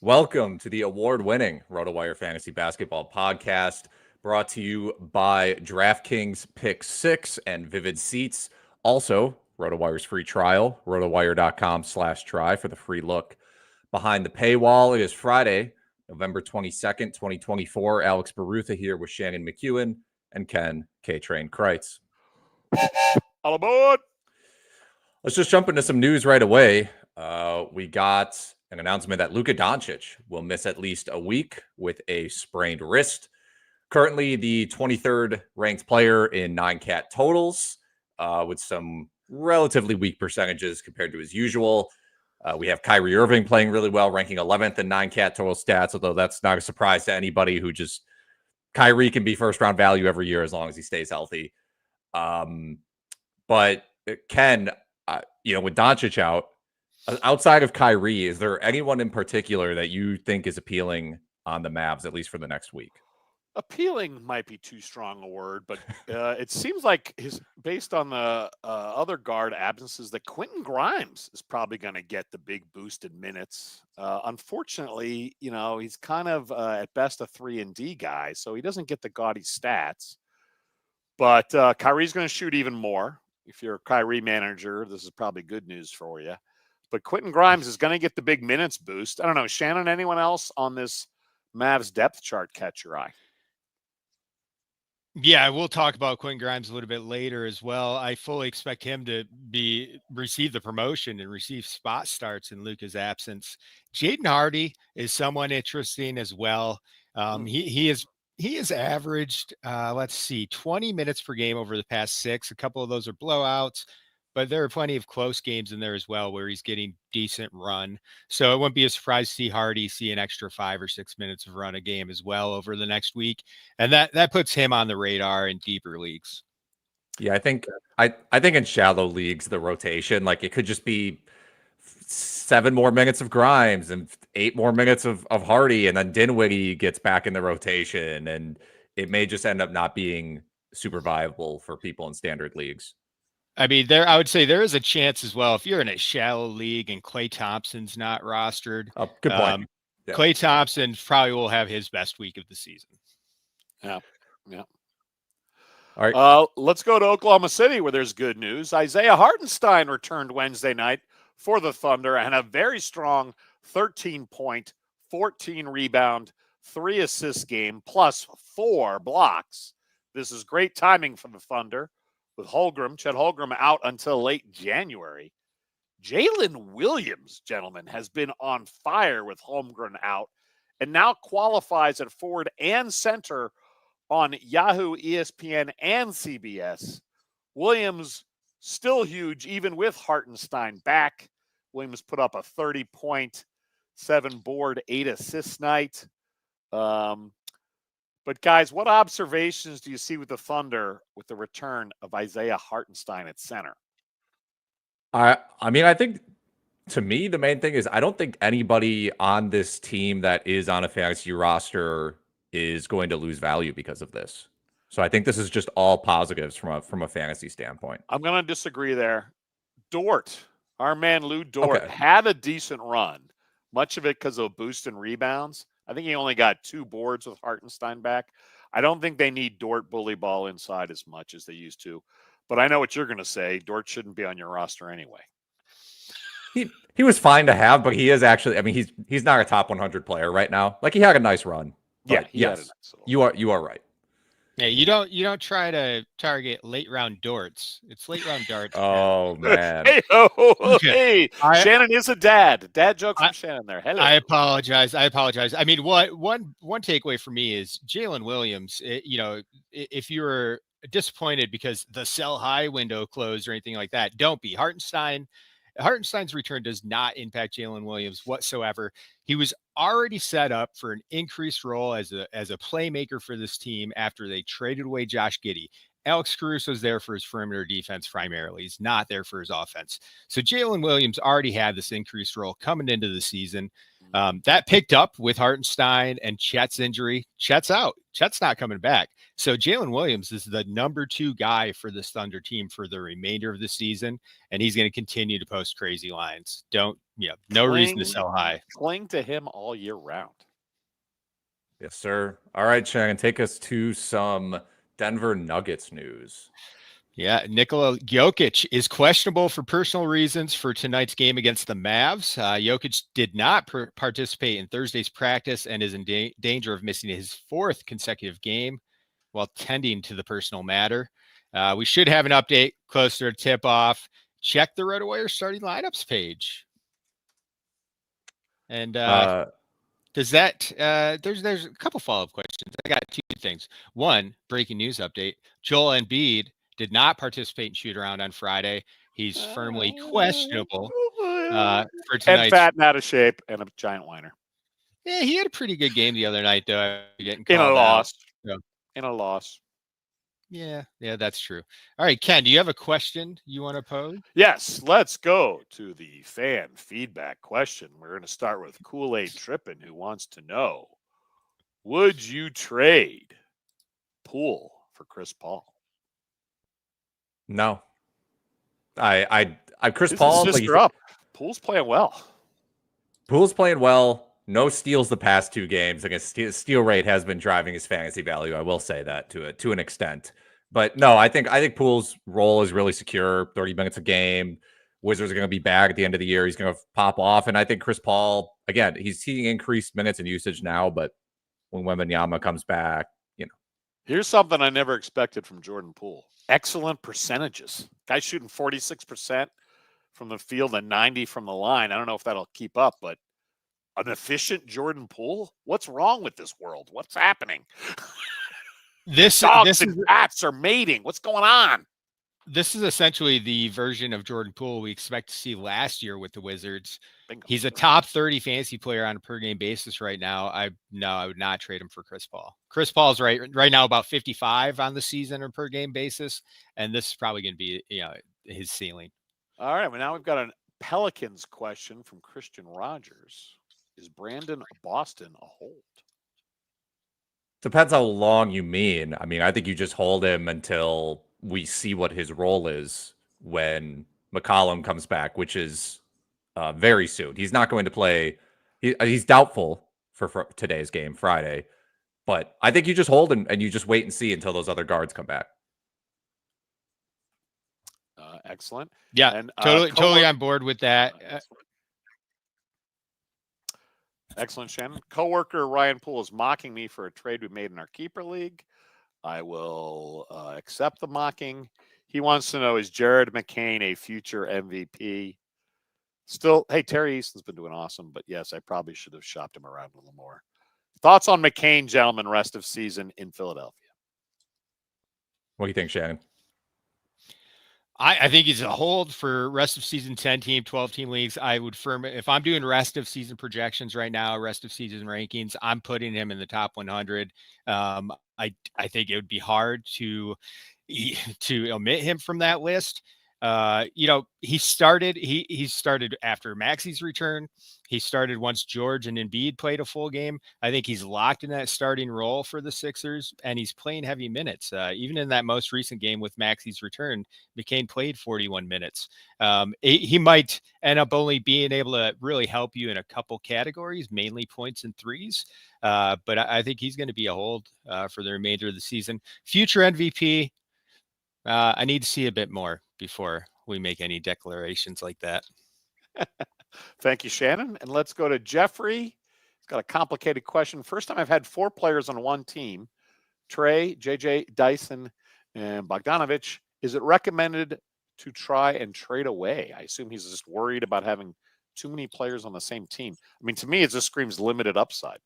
Welcome to the award-winning RotoWire Fantasy Basketball Podcast, brought to you by DraftKings Pick6 and Vivid Seats. Also, RotoWire's free trial, rotowire.com/try for the free look behind the paywall. It is Friday, November 22nd, 2024. Alex Barutha here with Shannon McEwen and Ken K-Train Kreitz. All aboard! Let's just jump into some news right away. We got an announcement that Luka Doncic will miss at least a week with a sprained wrist. Currently the 23rd ranked player in 9-cat totals, with some relatively weak percentages compared to his usual. We have Kyrie Irving playing really well, ranking 11th in 9-cat total stats, although that's not a surprise to anybody who just... Kyrie can be first-round value every year as long as he stays healthy. But Ken, with Doncic out, outside of Kyrie, is there anyone in particular that you think is appealing on the Mavs, at least for the next week? Appealing might be too strong a word, but it seems like based on the other guard absences, that Quentin Grimes is probably going to get the big boosted minutes. Unfortunately, he's kind of at best a 3-and-D guy, so he doesn't get the gaudy stats. But Kyrie's going to shoot even more. If you're a Kyrie manager, this is probably good news for you. But Quentin Grimes is going to get the big minutes boost. I don't know, Shannon, anyone else on this Mavs depth chart catch your eye? Yeah, we'll talk about Quentin Grimes a little bit later as well. I fully expect him to receive the promotion and receive spot starts in Luka's absence. Jaden Hardy is someone interesting as well. He has averaged, 20 minutes per game over the past 6. A couple of those are blowouts, but there are plenty of close games in there as well where he's getting decent run. So it wouldn't be a surprise to see Hardy see an extra 5 or 6 minutes of run a game as well over the next week. And that puts him on the radar in deeper leagues. Yeah, I think in shallow leagues, the rotation, like it could just be 7 more minutes of Grimes and 8 more minutes of Hardy, and then Dinwiddie gets back in the rotation, and it may just end up not being super viable for people in standard leagues. I mean, I would say there is a chance as well. If you're in a shallow league and Klay Thompson's not rostered, good point. Yeah. Klay Thompson probably will have his best week of the season. Yeah. All right. Let's go to Oklahoma City where there's good news. Isaiah Hartenstein returned Wednesday night for the Thunder and a very strong 13-point, 14-rebound, 3-assist game plus 4 blocks. This is great timing for the Thunder. With Chet Holmgren out until late January. Jalen Williams, gentlemen, has been on fire with Holmgren out and now qualifies at forward and center on Yahoo, ESPN, and CBS. Williams still huge even with Hartenstein back. Williams put up a 30-point, 7-board, 8-assist night. But, guys, what observations do you see with the Thunder with the return of Isaiah Hartenstein at center? I mean, I think, to me, the main thing is I don't think anybody on this team that is on a fantasy roster is going to lose value because of this. So I think this is just all positives from a fantasy standpoint. I'm going to disagree there. Dort, our man Lou Dort, had a decent run, much of it because of a boost in rebounds. I think he only got 2 boards with Hartenstein back. I don't think they need Dort bully ball inside as much as they used to. But I know what you're going to say. Dort shouldn't be on your roster anyway. He was fine to have, but he is actually, I mean, he's not a top 100 player right now. Like, he had a nice run. Yeah, yes, you are right. Yeah, you don't try to target late round darts. It's late round darts. Oh man. Hey, Shannon is a dad. Dad joke from Shannon there. Hello. I apologize. I mean, one takeaway for me is Jalen Williams. If you were disappointed because the sell high window closed or anything like that, don't be. Hartenstein's return does not impact Jalen Williams whatsoever. He was already set up for an increased role as a playmaker for this team after they traded away Josh Giddey. Alex Caruso's there for his perimeter defense primarily. He's not there for his offense. So Jalen Williams already had this increased role coming into the season. That picked up with Hartenstein and Chet's injury. Chet's out. Chet's not coming back. So Jalen Williams is the number 2 guy for this Thunder team for the remainder of the season, and he's going to continue to post crazy lines. No reason to sell high. Cling to him all year round. Yes, sir. All right, Shannon, take us to some Denver Nuggets news. Yeah, Nikola Jokic is questionable for personal reasons for tonight's game against the Mavs. Jokic did not participate in Thursday's practice and is in danger of missing his 4th consecutive game while tending to the personal matter. We should have an update closer to tip-off. Check the RotoWire starting lineups page. And does that there's a couple follow-up questions. I got 2 things. One, breaking news update. Joel Embiid did not participate in shoot around on Friday. He's firmly questionable for tonight. And fat and out of shape and a giant whiner. Yeah, he had a pretty good game the other night, though. In a loss. In a loss. Yeah, that's true. All right, Ken, do you have a question you want to pose? Yes, let's go to the fan feedback question. We're going to start with Kool-Aid Trippin', who wants to know, would you trade Poole for Chris Paul? No. I Chris Paul. Up. Poole's playing well. Poole's playing well. No steals the past 2 games. Like steal rate has been driving his fantasy value. I will say that to an extent. But no, I think Poole's role is really secure. 30 minutes a game. Wizards are going to be back at the end of the year. He's going to pop off. And I think Chris Paul, again, he's seeing increased minutes and usage now. But when Wembanyama comes back, Here's something I never expected from Jordan Poole. Excellent percentages. Guy's shooting 46% from the field and 90 from the line. I don't know if that'll keep up, but an efficient Jordan Poole? What's wrong with this world? What's happening? Dogs and bats are mating. What's going on? This is essentially the version of Jordan Poole we expect to see last year with the Wizards. Bingo. He's a top 30 fantasy player on a per game basis right now. I would not trade him for Chris Paul. Chris Paul's right now about 55 on the season or per game basis, and this is probably going to be his ceiling. All right, well now we've got a Pelicans question from Christian Rogers. Is Brandon Boston a hold? Depends how long you mean. I mean, I think you just hold him until we see what his role is when McCollum comes back, which is very soon. He's not going to play. He's doubtful for today's game, Friday. But I think you just hold him and you just wait and see until those other guards come back. Excellent. Yeah, and, totally on board with that. Excellent, Shannon. Coworker Ryan Poole is mocking me for a trade we made in our keeper league. I will accept the mocking. He wants to know, is Jared McCain a future MVP? Still, hey, Terry Easton's been doing awesome, but yes, I probably should have shopped him around a little more. Thoughts on McCain, gentlemen, rest of season in Philadelphia? What do you think, Shannon? I think he's a hold for rest of season 10-team, 12-team leagues. I would if I'm doing rest of season projections right now, rest of season rankings, I'm putting him in the top 100. I think it would be hard to omit him from that list. He started after Maxi's return. He started once George and Embiid played a full game. I think he's locked in that starting role for the Sixers, and he's playing heavy minutes. Even in that most recent game with Maxi's return, McCain played 41 minutes. He might end up only being able to really help you in a couple categories, mainly points and threes. But I think he's going to be a hold for the remainder of the season. Future MVP, I need to see a bit more before we make any declarations like that. Thank you, Shannon. And let's go to Jeffrey. He's got a complicated question. First time I've had 4 players on one team, Trey, JJ, Dyson, and Bogdanovich. Is it recommended to try and trade away? I assume he's just worried about having too many players on the same team. I mean, to me, it just screams limited upside.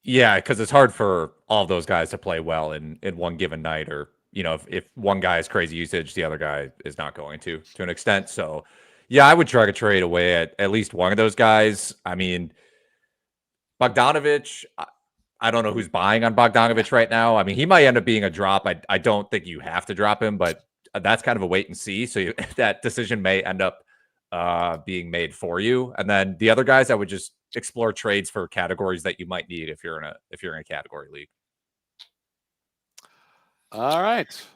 Yeah, because it's hard for all of those guys to play well in one given night, or if one guy has crazy usage, the other guy is not going to an extent. So, yeah, I would try to trade away at least one of those guys. I mean, Bogdanovich, I don't know who's buying on Bogdanovich right now. I mean, he might end up being a drop. I don't think you have to drop him, but that's kind of a wait and see. So that decision may end up being made for you. And then the other guys, I would just explore trades for categories that you might need if you're in a category league. All right.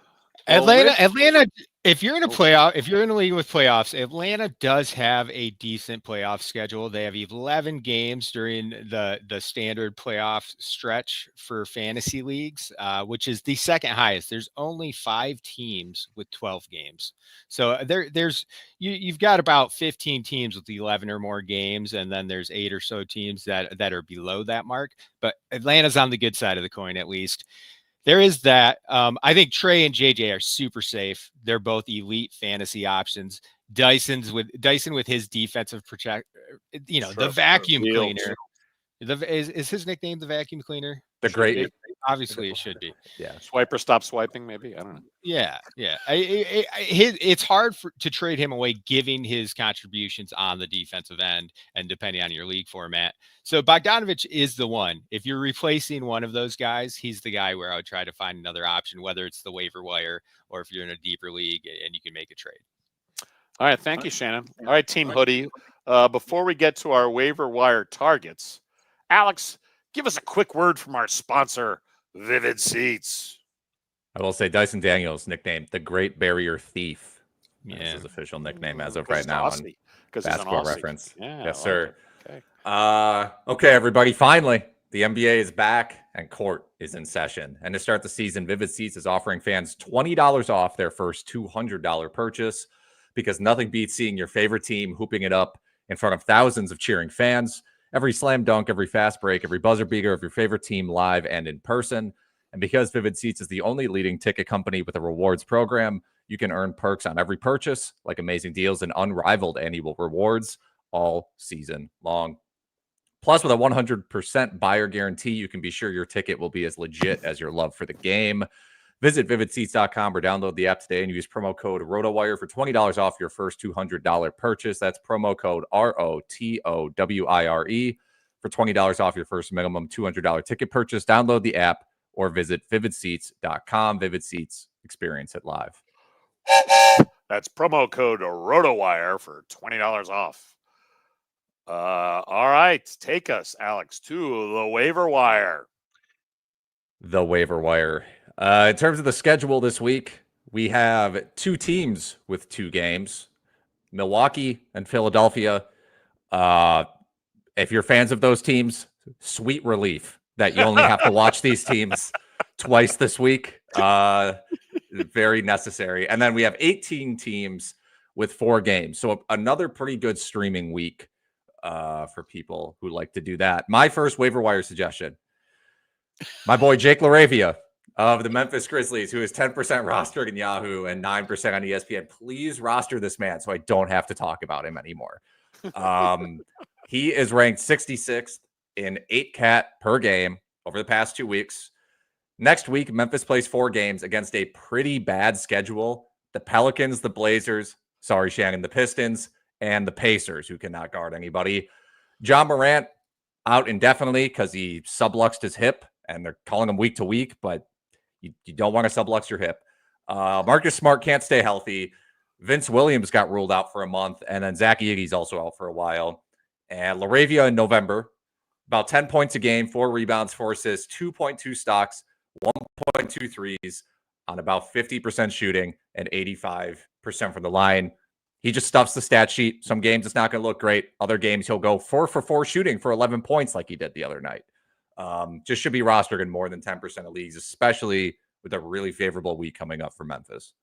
Atlanta, if you're in a league with playoffs, Atlanta does have a decent playoff schedule. They have 11 games during the standard playoff stretch for fantasy leagues, which is the second highest. There's only 5 teams with 12 games. So you've got about 15 teams with 11 or more games, and then there's 8 or so teams that are below that mark. But Atlanta's on the good side of the coin, at least. There is that. I think Trey and JJ are super safe. They're both elite fantasy options. Dyson with his defensive the vacuum cleaner. Is his nickname the vacuum cleaner? The great. Obviously, it should be. Yeah. Swiper stop swiping, maybe. I don't know. Yeah. It's hard to trade him away, given his contributions on the defensive end and depending on your league format. So Bogdanovic is the one. If you're replacing one of those guys, he's the guy where I would try to find another option, whether it's the waiver wire or if you're in a deeper league and you can make a trade. All right. Thank you, Shannon. All right, Team Hoodie. Before we get to our waiver wire targets, Alex, give us a quick word from our sponsor, Vivid Seats. I will say Dyson Daniels, nicknamed the Great Barrier Thief. Yeah. That's his official nickname as of right now on Basketball Reference. Yeah, yes, sir. Okay. Okay, everybody. Finally, the NBA is back and court is in session. And to start the season, Vivid Seats is offering fans $20 off their first $200 purchase, because nothing beats seeing your favorite team hooping it up in front of thousands of cheering fans. Every slam dunk, every fast break, every buzzer beater of your favorite team live and in person. And because Vivid Seats is the only leading ticket company with a rewards program, you can earn perks on every purchase, like amazing deals and unrivaled annual rewards all season long. Plus, with a 100% buyer guarantee, you can be sure your ticket will be as legit as your love for the game. Visit vividseats.com or download the app today and use promo code RotoWire for $20 off your first $200 purchase. That's promo code ROTOWIRE for $20 off your first minimum $200 ticket purchase. Download the app or visit vividseats.com. Vivid Seats, experience it live. That's promo code RotoWire for $20 off. All right, take us, Alex, to the waiver wire. The waiver wire. In terms of the schedule this week, we have 2 teams with 2 games, Milwaukee and Philadelphia. If you're fans of those teams, sweet relief that you only have to watch these teams twice this week. Very necessary. And then we have 18 teams with 4 games. So another pretty good streaming week for people who like to do that. My first waiver wire suggestion, my boy Jake LaRavia of the Memphis Grizzlies, who is 10% rostered in Yahoo and 9% on ESPN. Please roster this man so I don't have to talk about him anymore. He is ranked 66th in 8 cat per game over the past 2 weeks. Next week, Memphis plays 4 games against a pretty bad schedule. The Pelicans, the Blazers, sorry, Shannon, the Pistons, and the Pacers, who cannot guard anybody. John Morant out indefinitely because he subluxed his hip, and they're calling him week to week, but you don't want to sublux your hip. Marcus Smart can't stay healthy. Vince Williams got ruled out for a month, and then Zach Iggy's also out for a while. And LaRavia in November, about 10 points a game, 4 rebounds, 4 assists, 2.2 stocks, 1.2 threes on about 50% shooting and 85% from the line. He just stuffs the stat sheet. Some games it's not going to look great. Other games he'll go 4 for 4 shooting for 11 points like he did the other night. Just should be rostered in more than 10% of leagues, especially with a really favorable week coming up for Memphis.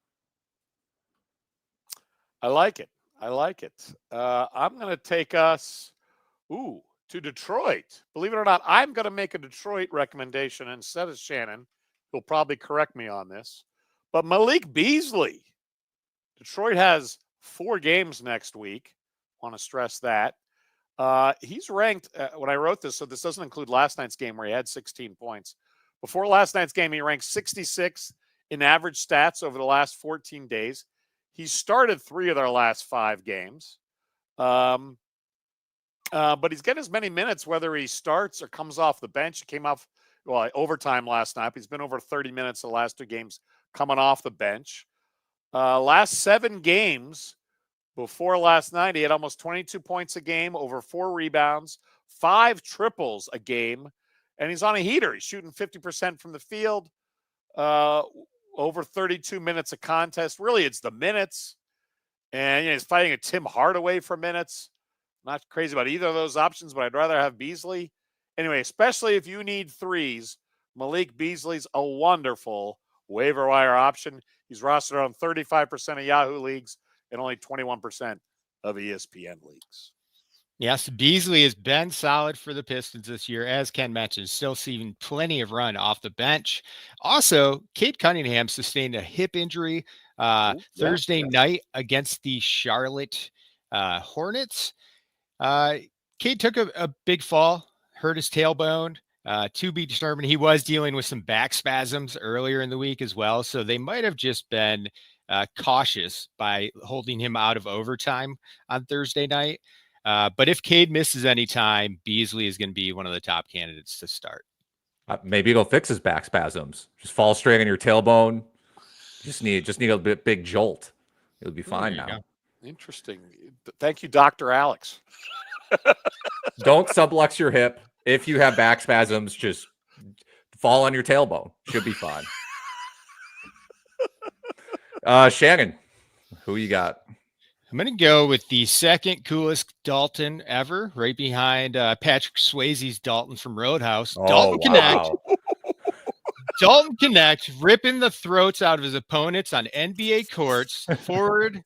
I like it. I'm going to take us to Detroit. Believe it or not, I'm going to make a Detroit recommendation instead of Shannon. He'll probably correct me on this. But Malik Beasley. Detroit has 4 games next week. Want to stress that. He's ranked, when I wrote this, so this doesn't include last night's game where he had 16 points. Before last night's game, he ranked 66 in average stats over the last 14 days. He started 3 of their last 5 games. But he's getting as many minutes whether he starts or comes off the bench. He came off overtime last night. He's been over 30 minutes the last 2 games coming off the bench. Last 7 games, Before last night, he had almost 22 points a game, over 4 rebounds, 5 triples a game, and he's on a heater. He's shooting 50% from the field, over 32 minutes a contest. Really, it's the minutes. And he's fighting a Tim Hardaway for minutes. Not crazy about either of those options, but I'd rather have Beasley. Anyway, especially if you need threes, Malik Beasley's a wonderful waiver wire option. He's rostered on 35% of Yahoo leagues and only 21% of ESPN leagues. Yes, Beasley has been solid for the Pistons this year, as Ken mentioned, still seeing plenty of run off the bench. Also, Cade Cunningham sustained a hip injury Thursday night against the Charlotte Hornets. Cade took a big fall, hurt his tailbone. To be determined. He was dealing with some back spasms earlier in the week as well, so they might have just been cautious by holding him out of overtime on Thursday night. But if Cade misses any time, Beasley is going to be one of the top candidates to start. Maybe it'll fix his back spasms. Just fall straight on your tailbone. Just need a big jolt. It'll be fine now. Go. Interesting. Thank you, Dr. Alex. Don't sublux your hip. If you have back spasms, just fall on your tailbone. Should be fine. Shannon, who you got? I'm going to go with the second coolest Dalton ever, right behind Patrick Swayze's Dalton from Roadhouse. Dalton Knecht. Dalton Knecht ripping the throats out of his opponents on NBA courts.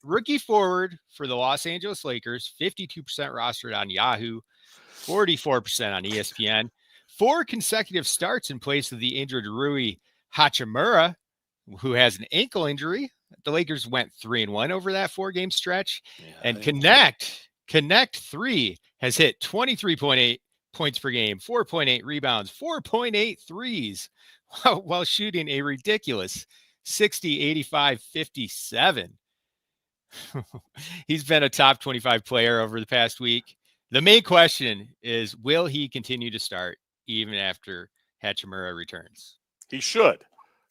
Rookie forward for the Los Angeles Lakers, 52% rostered on Yahoo, 44% on ESPN. 4 consecutive starts in place of the injured Rui Hachimura, who has an ankle injury. The Lakers went 3-1 over that 4-game stretch. And Knecht 3 has hit 23.8 points per game, 4.8 rebounds, 4.8 threes, while shooting a ridiculous 60, 85, 57. He's been a top 25 player over the past week. The main question is, will he continue to start even after Hachimura returns? He should.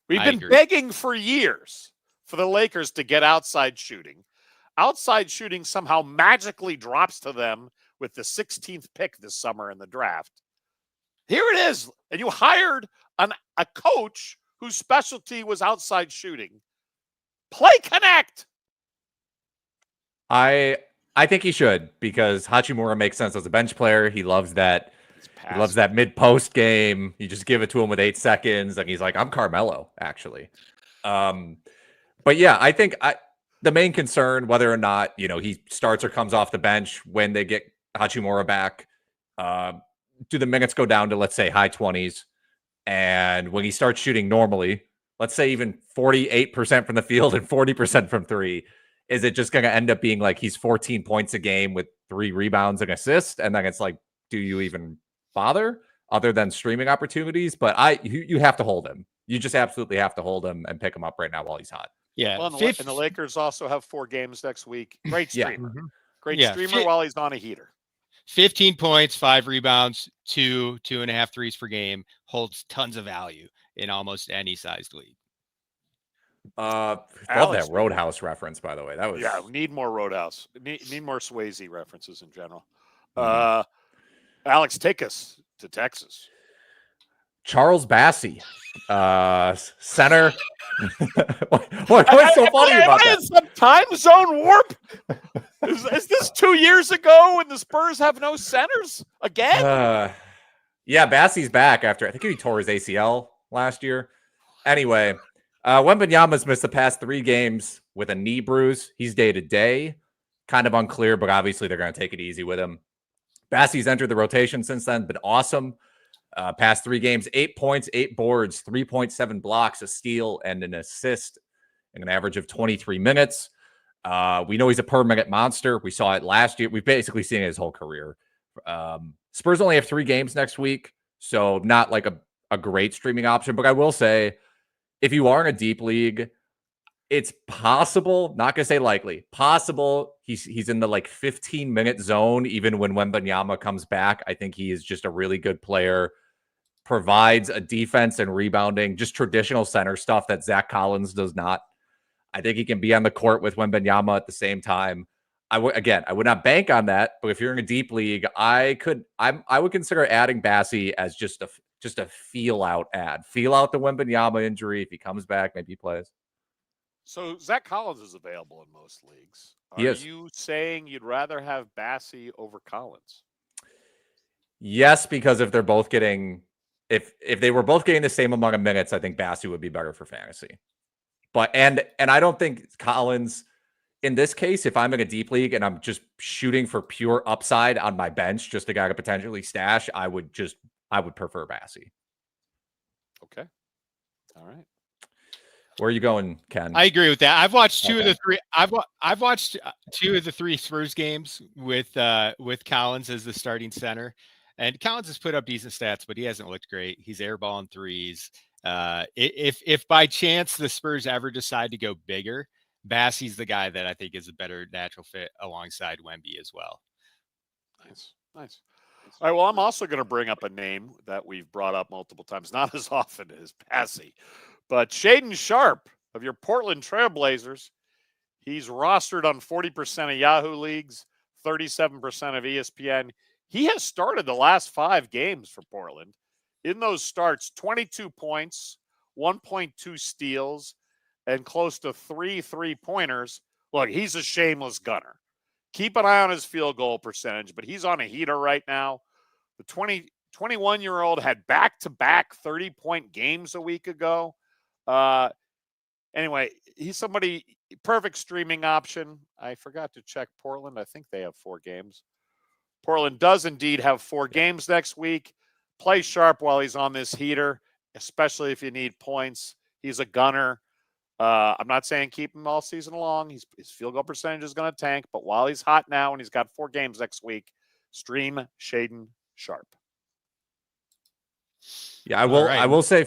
We've been begging for years for the Lakers to get outside shooting. Outside shooting somehow magically drops to them with the 16th pick this summer in the draft. Here it is. And you hired a coach whose specialty was outside shooting. Play Knecht. I think he should, because Hachimura makes sense as a bench player. He loves that. He loves that mid-post game. You just give it to him with 8 seconds, and he's like, I'm Carmelo, actually. But yeah, I think the main concern, whether or not he starts or comes off the bench when they get Hachimura back, do the minutes go down to, let's say, high 20s? And when he starts shooting normally, let's say even 48% from the field and 40% from 3, is it just going to end up being like he's 14 points a game with 3 rebounds and assists? And then it's like, do you even bother other than streaming opportunities? But you have to hold him. You just absolutely have to hold him and pick him up right now while he's hot. Yeah. Well, and the Lakers also have 4 games next week. Great streamer. Yeah. Great streamer while he's on a heater. 15 points, 5 rebounds, 2.5 threes per game, holds tons of value in almost any sized league. Love that Roadhouse reference, by the way. That was we need more Roadhouse. Need more Swayze references in general. Alex, take us to Texas. Charles Bassey, center. What's so funny about that? Some time zone warp. Is this 2 years ago when the Spurs have no centers again? Yeah, Bassey's back after, I think he tore his ACL last year. Anyway, Wembanyama's missed the past 3 games with a knee bruise. He's day-to-day. Kind of unclear, but obviously they're going to take it easy with him. Bassey's entered the rotation since then, been awesome. Past 3 games, 8 points, 8 boards, 3.7 blocks, a steal, and an assist in an average of 23 minutes. We know he's a per-minute monster. We saw it last year. We've basically seen it his whole career. Spurs only have 3 games next week, so not like a great streaming option. But I will say, if you are in a deep league, it's possible, not going to say likely, possible he's in the like 15-minute zone even when Wembanyama comes back. I think he is just a really good player, provides a defense and rebounding, just traditional center stuff that Zach Collins does not. I think he can be on the court with Wembanyama at the same time. I would not bank on that, but if you're in a deep league, I would consider adding Bassey as just a feel out ad. Feel out the Wembanyama injury. If he comes back, maybe he plays. So Zach Collins is available in most leagues. He Are is. you saying you'd rather have Bassey over Collins? Yes, because if they're both getting if they were both getting the same amount of minutes, I think Bassey would be better for fantasy. But and I don't think Collins in this case, if I'm in a deep league and I'm just shooting for pure upside on my bench, just a guy to potentially stash, I would prefer Bassey. Okay. All right. Where are you going, Ken? I agree with that. I've watched two of the three. I've watched 2 of the 3 Spurs games with Collins as the starting center, and Collins has put up decent stats, but he hasn't looked great. He's airballing threes. If by chance the Spurs ever decide to go bigger, Bassey's the guy that I think is a better natural fit alongside Wemby as well. Nice. All right. Well, I'm also going to bring up a name that we've brought up multiple times, not as often as Bassey, but Shaedon Sharpe of your Portland Trailblazers. He's rostered on 40% of Yahoo leagues, 37% of ESPN. He has started the last 5 games for Portland. In those starts, 22 points, 1.2 steals, and close to 3 3-pointers. Look, he's a shameless gunner. Keep an eye on his field goal percentage, but he's on a heater right now. The 21-year-old had back-to-back 30-point games a week ago. Anyway, he's somebody, perfect streaming option. I forgot to check Portland. I think they have 4 games. Portland does indeed have 4 games next week. Play Sharpe while he's on this heater, especially if you need points. He's a gunner. I'm not saying keep him all season long. His field goal percentage is going to tank, but while he's hot now and he's got 4 games next week, stream Shaedon Sharpe. Yeah, I will. Right. I will say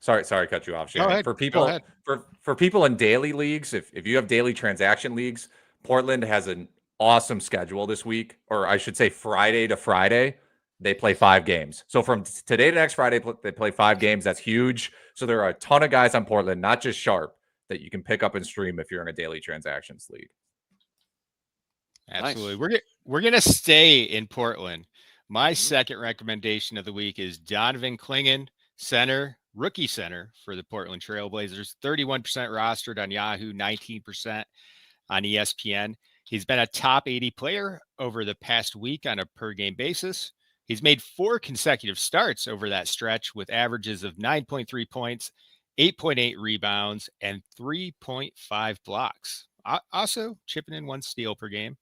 sorry to cut you off, Shannon. For people in daily leagues, if you have daily transaction leagues, Portland has an awesome schedule this week, or I should say Friday to Friday. They play 5 games. So from today to next Friday, they play 5 games. That's huge. So there are a ton of guys on Portland, not just Sharpe, that you can pick up and stream if you're in a daily transactions league. Absolutely. Nice. We're gonna stay in Portland. My second recommendation of the week is Donovan Clingan, center, rookie center for the Portland Trailblazers. 31% rostered on Yahoo, 19% on ESPN. He's been a top 80 player over the past week on a per game basis. He's made 4 consecutive starts over that stretch with averages of 9.3 points, 8.8 rebounds, and 3.5 blocks. Also chipping in 1 steal per game.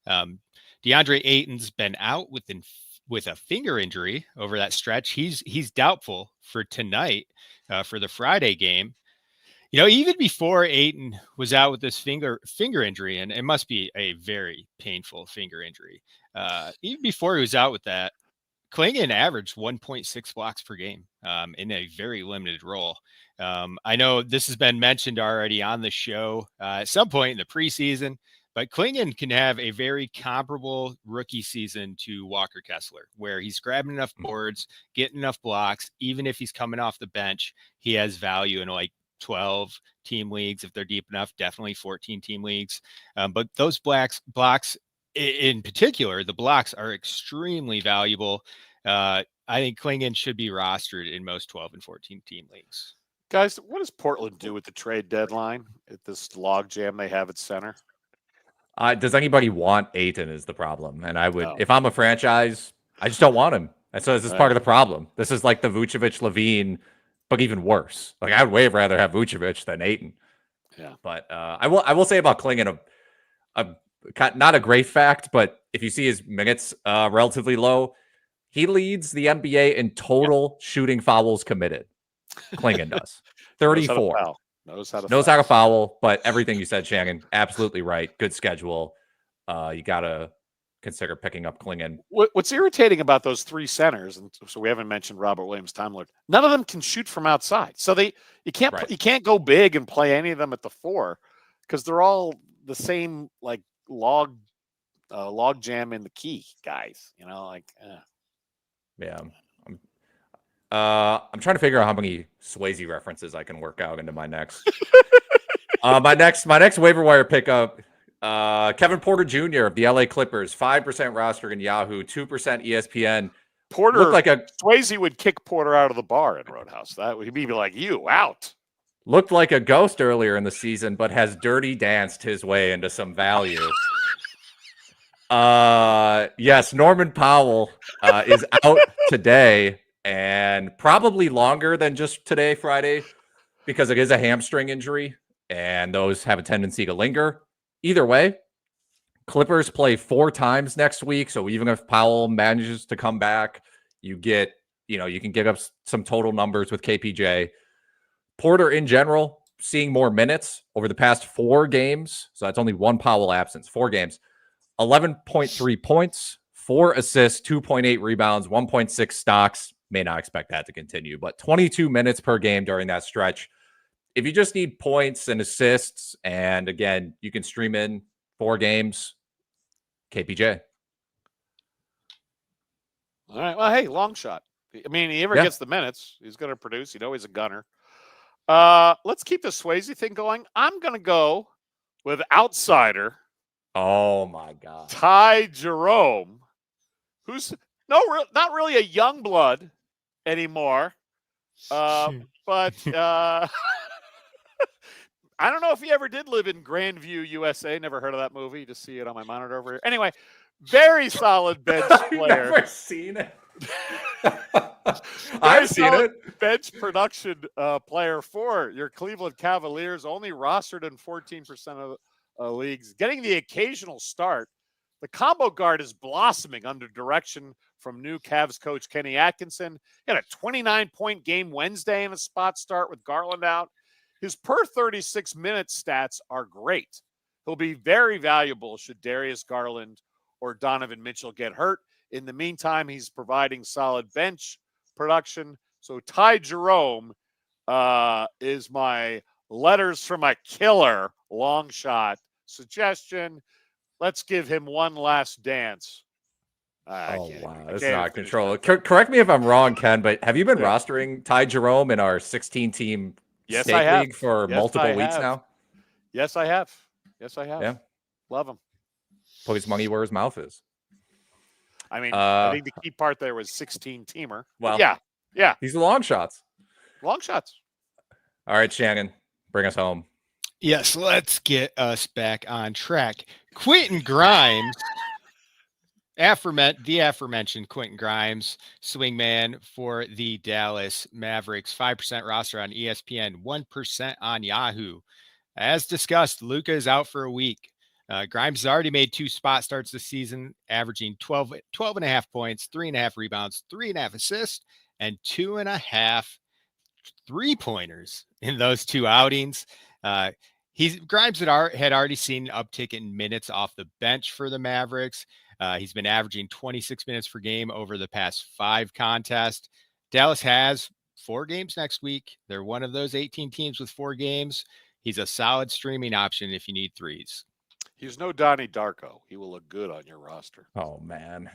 DeAndre Ayton's been out with a finger injury over that stretch. He's doubtful for tonight for the Friday game. You know, even before Ayton was out with this finger injury, and it must be a very painful finger injury. Even before he was out with that, Clingan averaged 1.6 blocks per game in a very limited role. I know this has been mentioned already on the show at some point in the preseason, but Clingan can have a very comparable rookie season to Walker Kessler, where he's grabbing enough boards, getting enough blocks. Even if he's coming off the bench, he has value in like 12 team leagues if they're deep enough, definitely 14 team leagues. But those blocks in particular, the blocks are extremely valuable. I think Clingan should be rostered in most 12 and 14 team leagues. Guys, what does Portland do with the trade deadline at this log jam they have at center? Does anybody want Ayton is the problem. And I would, if I'm a franchise, I just don't want him. And so this is part of the problem. This is like the Vucevic-Levine, but even worse. Like I would way rather have Vucevic than Ayton. Yeah. But I will say about Clingan, not a great fact, but if you see his minutes relatively low, he leads the NBA in total shooting fouls committed. Clingan does. 34. Knows how to foul, but everything you said, Shannon, absolutely right. Good schedule. You got to consider picking up Clingan. What's irritating about those 3 centers, and so we haven't mentioned Robert Williams, Time Lord, none of them can shoot from outside. So you can't go big and play any of them at the 4 because they're all the same like log jam in the key guys. You know, like yeah. I'm trying to figure out how many Swayze references I can work out into my next. My next waiver wire pickup. Kevin Porter Jr. of the LA Clippers, 5% roster in Yahoo, 2% ESPN. Porter, Looked like Swayze would kick Porter out of the bar in Roadhouse. That would be like, you out. Looked like a ghost earlier in the season, but has dirty danced his way into some value. Yes, Norman Powell is out today, and probably longer than just today, Friday, because it is a hamstring injury, and those have a tendency to linger. Either way, Clippers play 4 times next week, so even if Powell manages to come back, you can give up some total numbers with KPJ. Porter, in general, seeing more minutes over the past 4 games, so that's only 1 Powell absence, 4 games. 11.3 points, 4 assists, 2.8 rebounds, 1.6 stocks. May not expect that to continue, but 22 minutes per game during that stretch. If you just need points and assists, and again, you can stream in 4 games, KPJ. All right. Well, hey, long shot. I mean, he ever gets the minutes, he's going to produce. You know, he's a gunner. Let's keep the Swayze thing going. I'm going to go with outsider. Oh my God. Ty Jerome, who's not really a young blood anymore. But I don't know if he ever did live in Grandview, USA. Never heard of that movie. Just see it on my monitor over here. Anyway, very solid bench player. Never seen it. I've seen it. Bench production player for your Cleveland Cavaliers, only rostered in 14% of leagues, getting the occasional start. The combo guard is blossoming under direction from new Cavs coach Kenny Atkinson. He had a 29-point game Wednesday in a spot start with Garland out. His per 36-minute stats are great. He'll be very valuable should Darius Garland or Donovan Mitchell get hurt. In the meantime, he's providing solid bench production. So Ty Jerome is my letters from a killer long shot suggestion. Let's give him one last dance. Wow, that's not control. Correct me if I'm wrong, Ken, but have you been rostering Ty Jerome in our 16-team state league for multiple weeks now? Yes, I have. Yeah. Love him. Put his money where his mouth is. I mean, I think the key part there was 16-teamer. Well, yeah. These are long shots. Long shots. All right, Shannon, bring us home. Yes, let's get us back on track. Quentin Grimes, the aforementioned Quentin Grimes, swingman for the Dallas Mavericks, 5% roster on ESPN, 1% on Yahoo. As discussed, Luka is out for a week. Grimes has already made 2 spot starts this season, averaging 12.5 points, 3.5 rebounds, 3.5 assists, and 2.5 3-pointers in those 2 outings. Grimes had already seen an uptick in minutes off the bench for the Mavericks. He's been averaging 26 minutes per game over the past 5 contests. Dallas has 4 games next week. They're one of those 18 teams with 4 games. He's a solid streaming option if you need threes. He's no Donnie Darko. He will look good on your roster. Oh, man.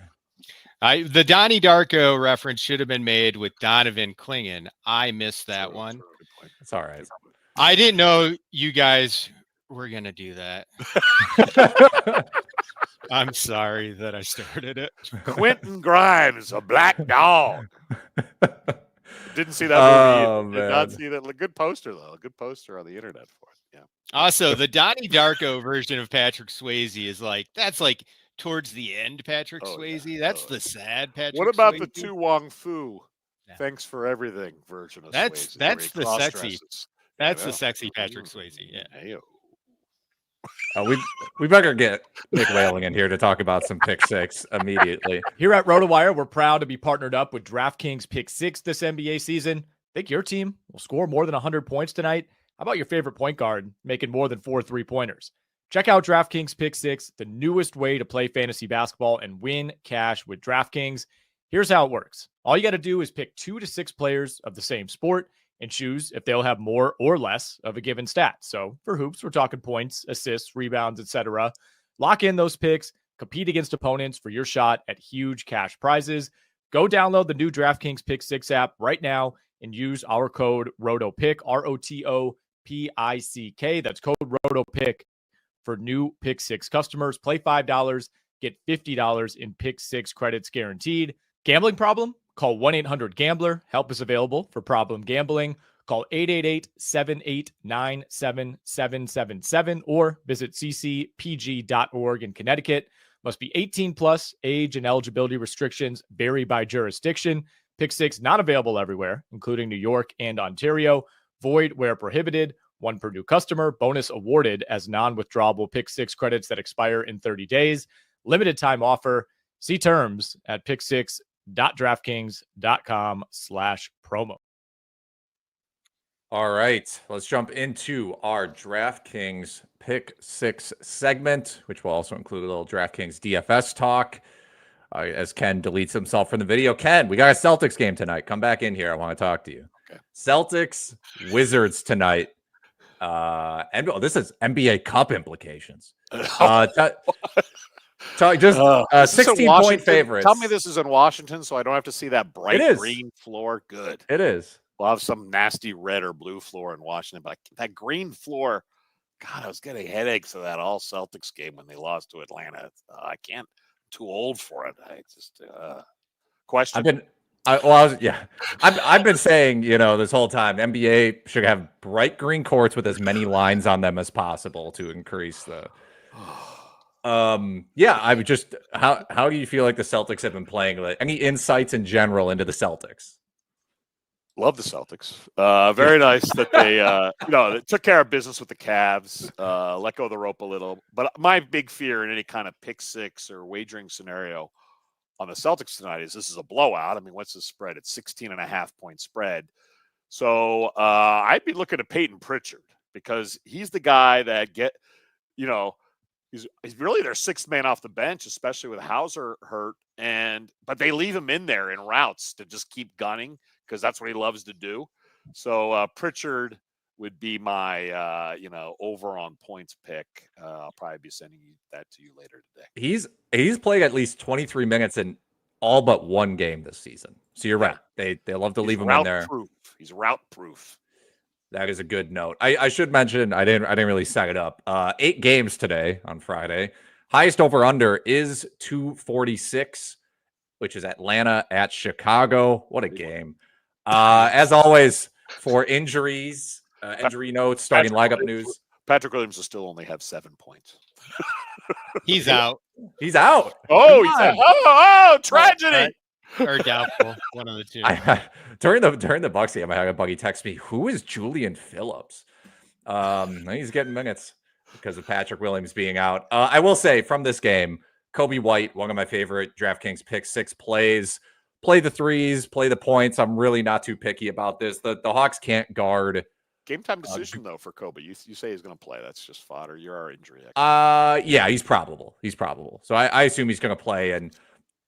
The Donnie Darko reference should have been made with Donovan Clingan. I missed that one. It's all right. I didn't know you guys were going to do that. I'm sorry that I started it. Quentin Grimes, a black dog. Didn't see that movie. Did not see that. Good poster, though. A good poster on the internet for it. Yeah. Also, the Donnie Darko version of Patrick Swayze is that's towards the end Patrick Swayze. That's the sad Patrick Swayze. What about the Tu Wong Fu? Yeah. Thanks for everything version of Swayze. That's the sexy. That's the sexy Patrick Swayze. Yeah. Hey-o. We better get Nick Whaling in here to talk about some pick 6 immediately. Here at RotoWire, we're proud to be partnered up with DraftKings Pick6 this NBA season. Think your team will score more than 100 points tonight? How about your favorite point guard making more than 4 3-pointers? Check out DraftKings Pick6, the newest way to play fantasy basketball and win cash with DraftKings. Here's how it works. All you got to do is pick 2 to 6 players of the same sport and choose if they'll have more or less of a given stat. So for hoops, we're talking points, assists, rebounds, etc. Lock in those picks, compete against opponents for your shot at huge cash prizes. Go download the new DraftKings Pick6 app right now and use our code ROTOPICK, ROTOPICK. That's code ROTOPICK for new Pick 6 customers. Play $5, get $50 in Pick 6 credits guaranteed. Gambling problem? Call 1-800-GAMBLER. Help is available for problem gambling. Call 888-789-7777 or visit ccpg.org in Connecticut. Must be 18 plus. Age and eligibility restrictions vary by jurisdiction. Pick 6 not available everywhere, including New York and Ontario. Void where prohibited. One per new customer. Bonus awarded as non-withdrawable Pick 6 credits that expire in 30 days. Limited time offer. See terms at pick6.draftkings.com/promo. All right, let's jump into our DraftKings Pick 6 segment, which will also include a little DraftKings DFS talk. As Ken deletes himself from the video. Ken, we got a Celtics game tonight. Come back in here. I want to talk to you. Okay. Celtics, Wizards tonight. And this is NBA Cup implications. Just 16-point favorites. Tell me this is in Washington, so I don't have to see that bright green floor. Good. It is. We'll have some nasty red or blue floor in Washington, but that green floor, God, I was getting headaches of that all Celtics game when they lost to Atlanta. I can't. Too old for it. I just question. I've been saying, this whole time, NBA should have bright green courts with as many lines on them as possible to increase the. I would just how do you feel like the Celtics have been playing? Like, any insights in general into the Celtics? Love the Celtics. Very nice that they, they took care of business with the Cavs, let go of the rope a little. But my big fear in any kind of pick 6 or wagering scenario on the Celtics tonight is this is a blowout. I mean, what's the spread? It's 16.5-point spread. So I'd be looking at Peyton Pritchard because he's the guy that he's really their sixth man off the bench, especially with Hauser hurt. But they leave him in there in routes to just keep gunning, because that's what he loves to do. So Pritchard would be my, over on points pick. I'll probably be sending that to you later today. He's played at least 23 minutes in all but one game this season. So you're right. They love to leave him in there. He's route proof. That is a good note. I should mention, I didn't really set it up. 8 games today on Friday. Highest over under is 246, which is Atlanta at Chicago. What a game. As always, for injuries, injury notes, starting lineup news. Patrick Williams will still only have 7 points. He's out. He's out. Oh, he's out. Oh, tragedy. Or doubtful. One of the two. During the Bucks game, I had a buddy text me, who is Julian Phillips? He's getting minutes because of Patrick Williams being out. I will say from this game, Kobe White, one of my favorite DraftKings Pick 6 plays. Play the threes, play the points. I'm really not too picky about this. The Hawks can't guard. Game time decision, though, for Kobe. You say he's going to play. That's just fodder. You're our injury expert. Yeah, he's probable. So I assume he's going to play. And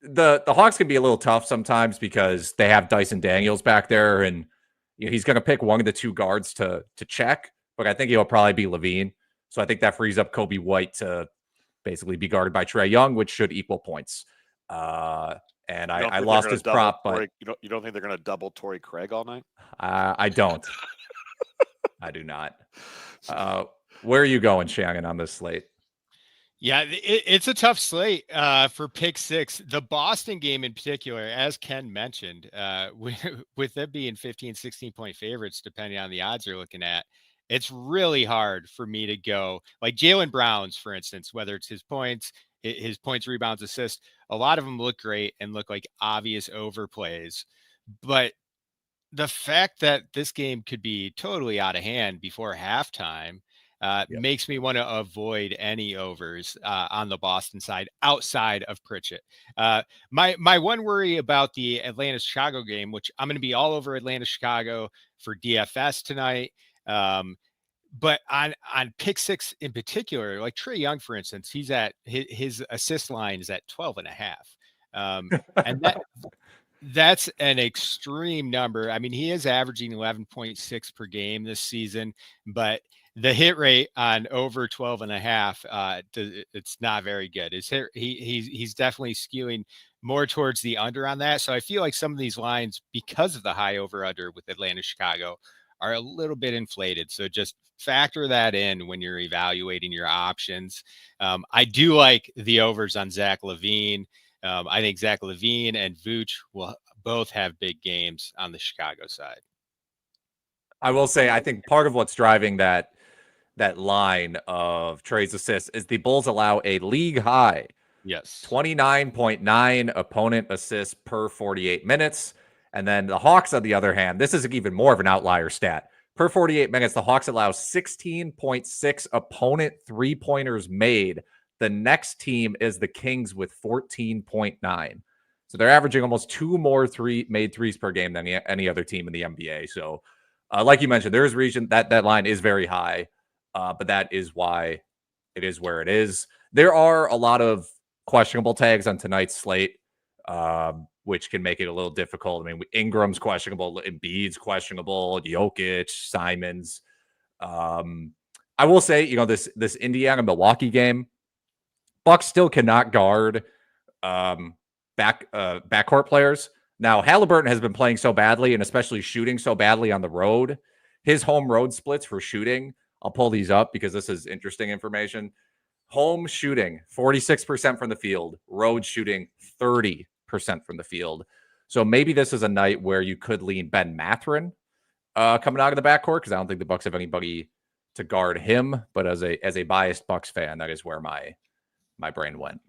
the Hawks can be a little tough sometimes because they have Dyson Daniels back there, and he's going to pick one of the two guards to check. But I think he'll probably be Levine. So I think that frees up Kobe White to basically be guarded by Trae Young, which should equal points. And I lost his prop, but you don't think they're going to double Torrey Craig all night? I don't. I do not. Where are you going, Shannon, on this slate? Yeah, it's a tough slate for Pick 6. The Boston game in particular, as Ken mentioned, with them being 15, 16-point favorites, depending on the odds you're looking at, it's really hard for me to go. Like Jaylen Brown's, for instance, whether it's his points, rebounds, assists, a lot of them look great and look like obvious overplays. But the fact that this game could be totally out of hand before halftime makes me want to avoid any overs on the Boston side outside of Pritchett. My one worry about the Atlanta-Chicago game, which I'm going to be all over Atlanta-Chicago for DFS tonight. But on Pick 6 in particular, like Trae Young, for instance, he's at his assist line is at 12.5. And that's an extreme number. I mean, he is averaging 11.6 per game this season, but the hit rate on over 12.5, it's not very good. He's definitely skewing more towards the under on that. So I feel like some of these lines, because of the high over under with Atlanta, Chicago, are a little bit inflated. So just factor that in when you're evaluating your options. I do like the overs on Zach LaVine. I think Zach LaVine and Vooch will both have big games on the Chicago side. I will say, I think part of what's driving that line of Trey's assists is the Bulls allow a league high Yes. 29.9 opponent assists per 48 minutes. And then the Hawks, on the other hand, this is even more of an outlier stat. Per 48 minutes, the Hawks allow 16.6 opponent three-pointers made. The next team is the Kings with 14.9. So they're averaging almost 2 more made threes per game than any other team in the NBA. So like you mentioned, there is reason that line is very high, but that is why it is where it is. There are a lot of questionable tags on tonight's slate, which can make it a little difficult. I mean, Ingram's questionable, Embiid's questionable, Jokic, Simons. I will say, this Indiana-Milwaukee game, Bucks still cannot guard backcourt players. Now, Halliburton has been playing so badly and especially shooting so badly on the road. His home road splits for shooting, I'll pull these up because this is interesting information. Home shooting, 46% from the field. Road shooting, 30% from the field. So maybe this is a night where you could lean Ben Mathurin coming out of the backcourt, because I don't think the Bucks have anybody to guard him. But as a biased Bucks fan, that is where my brain went.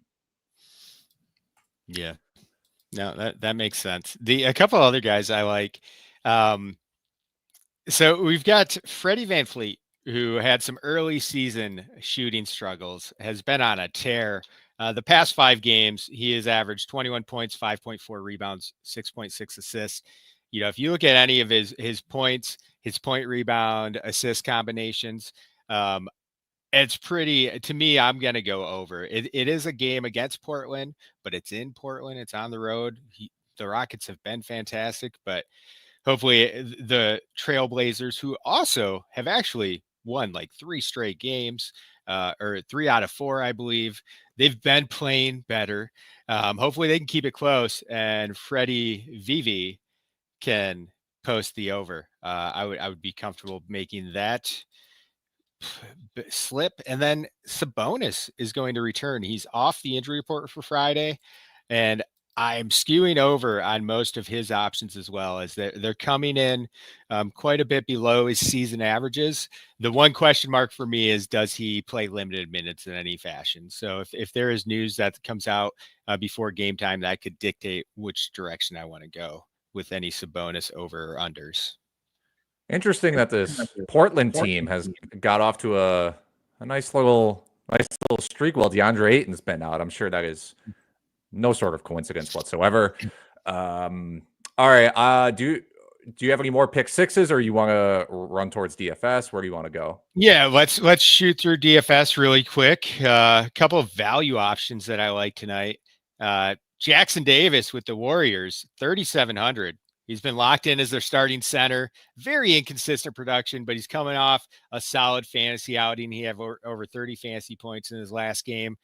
Yeah. No, that makes sense. A couple other guys I like. So we've got Freddie VanVleet, who had some early season shooting struggles, has been on a tear. The past 5 games, he has averaged 21 points, 5.4 rebounds, 6.6 assists. If you look at any of his points, his point rebound assist combinations, it's pretty, to me, I'm going to go over. It is a game against Portland, but it's in Portland. It's on the road. The Rockets have been fantastic, but hopefully the Trailblazers, who also have actually won like 3 straight games, or 3 out of 4, I believe. They've been playing better. Hopefully they can keep it close, and Freddie VV can post the over. I would be comfortable making that slip. And then Sabonis is going to return. He's off the injury report for Friday, and I'm skewing over on most of his options as well, as they're coming in quite a bit below his season averages. The one question mark for me is, does he play limited minutes in any fashion? So if there is news that comes out before game time, that could dictate which direction I want to go with any Sabonis over or unders. Interesting that this Portland team has got off to a nice little streak while DeAndre Ayton's been out. I'm sure that is no sort of coincidence whatsoever. All right. Do you have any more pick sixes, or you want to run towards DFS? Where do you want to go? Yeah, let's shoot through DFS really quick. A couple of value options that I like tonight. Jackson Davis with the Warriors, 3,700. He's been locked in as their starting center. Very inconsistent production, but he's coming off a solid fantasy outing. He had over 30 fantasy points in his last game.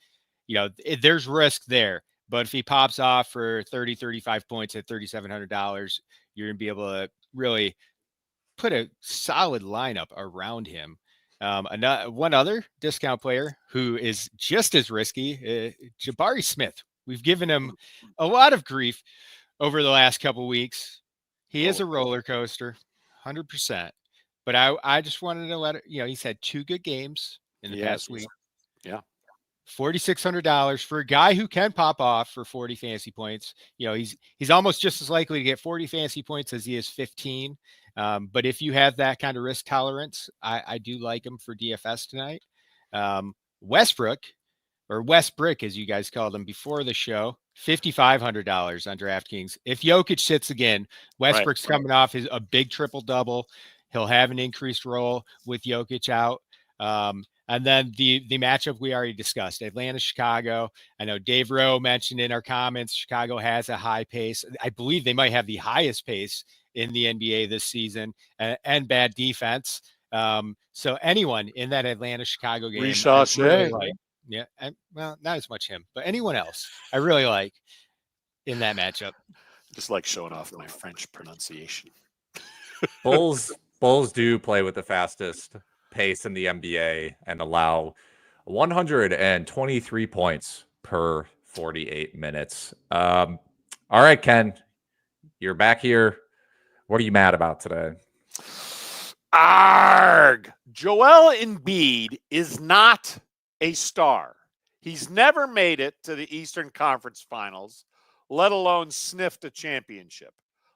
There's risk there. But if he pops off for 30, 35 points at $3,700, you're going to be able to really put a solid lineup around him. One other discount player who is just as risky, Jabari Smith. We've given him a lot of grief over the last couple of weeks. He is a roller coaster, 100%. But I just wanted to let it, he's had 2 good games in the past week. Yeah. $4,600 for a guy who can pop off for 40 fantasy points. He's almost just as likely to get 40 fantasy points as he is 15. But if you have that kind of risk tolerance, I do like him for DFS tonight. Westbrook, or Westbrick, as you guys called him before the show, $5,500 on DraftKings. If Jokic sits again, Westbrook's coming off a big triple-double. He'll have an increased role with Jokic out. And then the matchup we already discussed, Atlanta-Chicago. I know Dave Rowe mentioned in our comments, Chicago has a high pace. I believe they might have the highest pace in the NBA this season, and bad defense. So anyone in that Atlanta-Chicago game, yeah, and, well, not as much him, but anyone else I really like in that matchup. Just like showing off my French pronunciation. Bulls Bulls do play with the fastest pace in the NBA and allow 123 points per 48 minutes. All right, Ken, you're back here. What are you mad about today? Arg! Joel Embiid is not a star. He's never made it to the Eastern Conference Finals, let alone sniffed a championship.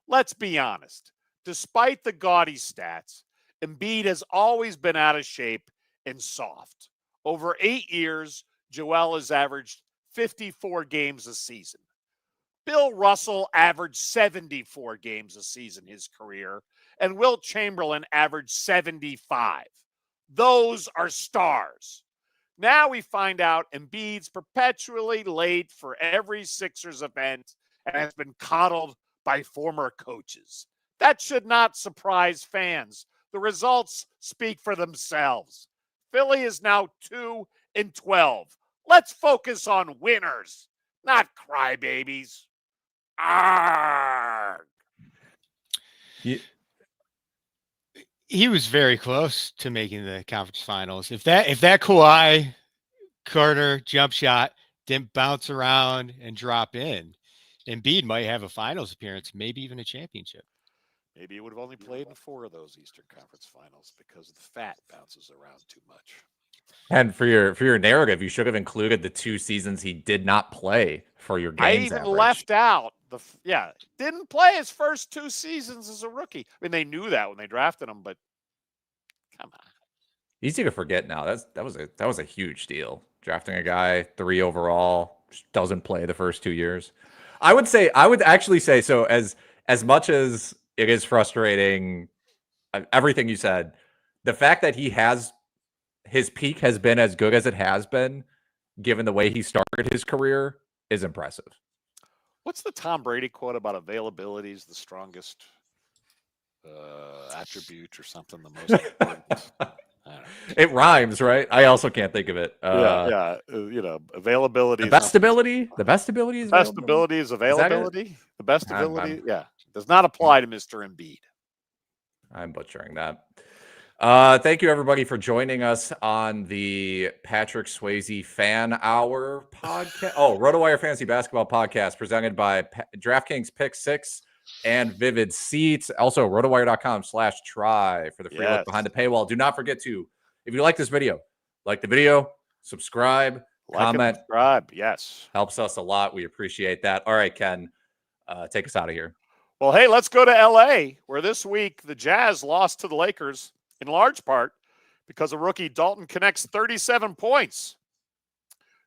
Let's be honest. Despite the gaudy stats, Embiid has always been out of shape and soft. Over 8 years, Joel has averaged 54 games a season. Bill Russell averaged 74 games a season his career, and Wilt Chamberlain averaged 75. Those are stars. Now we find out Embiid's perpetually late for every Sixers event and has been coddled by former coaches. That should not surprise fans. The results speak for themselves. Philly is now 2-12. Let's focus on winners, not crybabies. Arrgh. He was very close to making the conference finals. If that Kawhi corner jump shot didn't bounce around and drop in, Embiid might have a finals appearance, maybe even a championship. Maybe he would have only played in 4 of those Eastern Conference Finals because the fat bounces around too much. And for your narrative, you should have included the 2 seasons he did not play for your games. I even left out didn't play his first 2 seasons as a rookie. I mean, they knew that when they drafted him, but come on. Easy to forget now. That was a huge deal. Drafting a guy 3 overall, doesn't play the first 2 years. I would actually say so. As much as it is frustrating, everything you said, the fact that his peak has been as good as it has been, given the way he started his career, is impressive. What's the Tom Brady quote about availability is the strongest attribute or something? The most important. I don't know. It rhymes, right? I also can't think of it. Availability. The best ability. The best ability is best ability is availability. The best ability, does not apply to Mr. Embiid. I'm butchering that. Thank you, everybody, for joining us on the Patrick Swayze Fan Hour podcast. RotoWire Fantasy Basketball Podcast presented by DraftKings Pick6 and Vivid Seats. Also, RotoWire.com/try for the free look behind the paywall. Do not forget to, if you like this video, like the video, subscribe, comment. Subscribe, yes. Helps us a lot. We appreciate that. All right, Ken, take us out of here. Well, hey, let's go to L.A., where this week the Jazz lost to the Lakers in large part because of rookie Dalton Knecht's 37 points.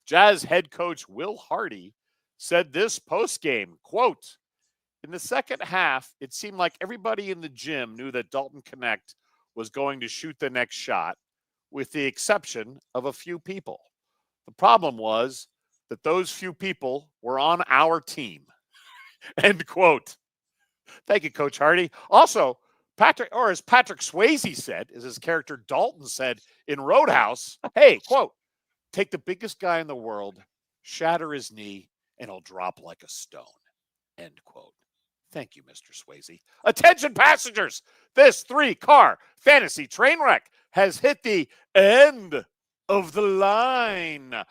Jazz head coach Will Hardy said this postgame, quote, "In the second half, it seemed like everybody in the gym knew that Dalton Knecht was going to shoot the next shot, with the exception of a few people. The problem was that those few people were on our team." End quote. Thank you, Coach Hardy. Also, as Patrick Swayze said, as his character Dalton said in Roadhouse, hey, quote, "Take the biggest guy in the world, shatter his knee, and he'll drop like a stone." End quote. Thank you, Mr. Swayze. Attention, passengers. This 3-car fantasy train wreck has hit the end of the line.